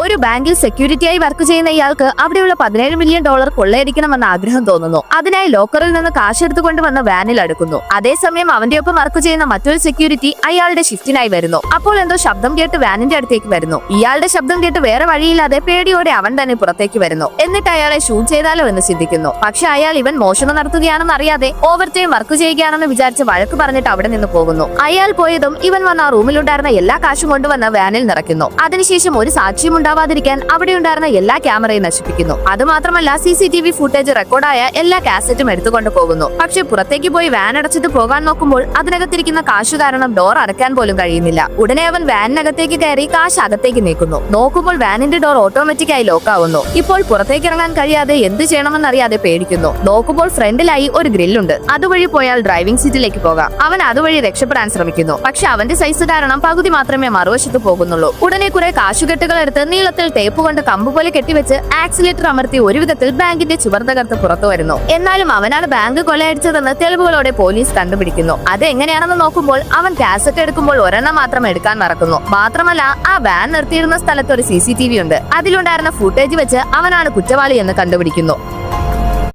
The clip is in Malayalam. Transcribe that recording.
ഒരു ബാങ്കിൽ സെക്യൂരിറ്റിയായി വർക്ക് ചെയ്യുന്ന ഇയാൾക്ക് അവിടെയുള്ള $17 മില്യൺ കൊള്ളയടിക്കണമെന്ന ആഗ്രഹം തോന്നുന്നു. അതിനായി ലോക്കറിൽ നിന്ന് കാശ് എടുത്തുകൊണ്ടുവന്ന് വാനിൽ അടുക്കുന്നു. അതേസമയം അവന്റെ ഒപ്പം വർക്ക് ചെയ്യുന്ന മറ്റൊരു സെക്യൂരിറ്റി അയാളുടെ ഷിഫ്റ്റിനായി വരുന്നു. അപ്പോൾ എന്തോ ശബ്ദം കേട്ട് വാനിന്റെ അടുത്തേക്ക് വരുന്നു. ഇയാളുടെ ശബ്ദം കേട്ട് വേറെ വഴിയില്ലാതെ പേടിയോടെ അവൻ തന്നെ പുറത്തേക്ക് വരുന്നു. എന്നിട്ട് അയാളെ ഷൂട്ട് ചെയ്താലോ എന്ന് ചിന്തിക്കുന്നു. പക്ഷെ അയാൾ ഇവൻ മോഷണം നടത്തുകയാണെന്ന് അറിയാതെ ഓവർ ടൈം വർക്ക് ചെയ്യുകയാണെന്ന് വിചാരിച്ച് വഴക്ക് പറഞ്ഞിട്ട് അവിടെ നിന്ന് പോകുന്നു. അയാൾ പോയതും ഇവൻ വന്ന ആ റൂമിലുണ്ടായിരുന്ന എല്ലാ കാശും കൊണ്ടുവന്ന് വാനിൽ നിറയ്ക്കുന്നു. അതിനുശേഷം ഒരു സാക്ഷ്യം ഉണ്ടാവാതിരിക്കാൻ അവിടെ ഉണ്ടായിരുന്ന എല്ലാ ക്യാമറയും നശിപ്പിക്കുന്നു. അതുമാത്രമല്ല CCTV ഫുട്ടേജ് റെക്കോർഡായ എല്ലാ കാസറ്റും എടുത്തുകൊണ്ട് പോകുന്നു. പക്ഷെ പുറത്തേക്ക് പോയി വാൻ അടച്ചിട്ട് പോകാൻ നോക്കുമ്പോൾ അതിനകത്തിരിക്കുന്ന കാശ് കാരണം ഡോർ അടയ്ക്കാൻ പോലും കഴിയുന്നില്ല. ഉടനെ അവൻ വാനിനകത്തേക്ക് കയറി കാശ് അകത്തേക്ക് നീക്കുന്നു. നോക്കുമ്പോൾ വാനിന്റെ ഡോർ ഓട്ടോമാറ്റിക്കായി ലോക്ക് ആവുന്നു. ഇപ്പോൾ പുറത്തേക്ക് ഇറങ്ങാൻ കഴിയാതെ എന്ത് ചെയ്യണമെന്നറിയാതെ പേടിക്കുന്നു. നോക്കുമ്പോൾ ഫ്രണ്ടിലായി ഒരു ഗ്രില്ലുണ്ട്. അതുവഴി പോയാൽ ഡ്രൈവിംഗ് സീറ്റിലേക്ക് പോകാം. അവൻ അതുവഴി രക്ഷപ്പെടാൻ ശ്രമിക്കുന്നു. പക്ഷെ അവന്റെ സൈസ് കാരണം പകുതി മാത്രമേ മറുവശത്ത് പോകുന്നുള്ളൂ. ഉടനെ കുറെ കാശുകെട്ടുകൾ എടുത്ത് നീളത്തിൽ ടേപ്പ് കൊണ്ട് കമ്പ് പോലെ കെട്ടിവെച്ച് ആക്സിലേറ്റർ അമർത്തി ഒരു വിധത്തിൽ ബാങ്കിന്റെ ചുവർ തകർത്ത് പുറത്തു വരുന്നു. എന്നാലും അവനാണ് ബാങ്ക് കൊള്ളയടിച്ചതെന്ന് തെളിവുകളോടെ പോലീസ് കണ്ടുപിടിക്കുന്നു. അത് എങ്ങനെയാണെന്ന് നോക്കുമ്പോൾ അവൻ കാസറ്റ് എടുക്കുമ്പോൾ ഒരെണ്ണം മാത്രം എടുക്കാൻ മറക്കുന്നു. മാത്രമല്ല ആ വാൻ നിർത്തിയിരുന്ന സ്ഥലത്ത് ഒരു CCTV ഉണ്ട്. അതിലുണ്ടായിരുന്ന ഫുട്ടേജ് വെച്ച് അവനാണ് കുറ്റവാളി എന്ന് കണ്ടുപിടിക്കുന്നു.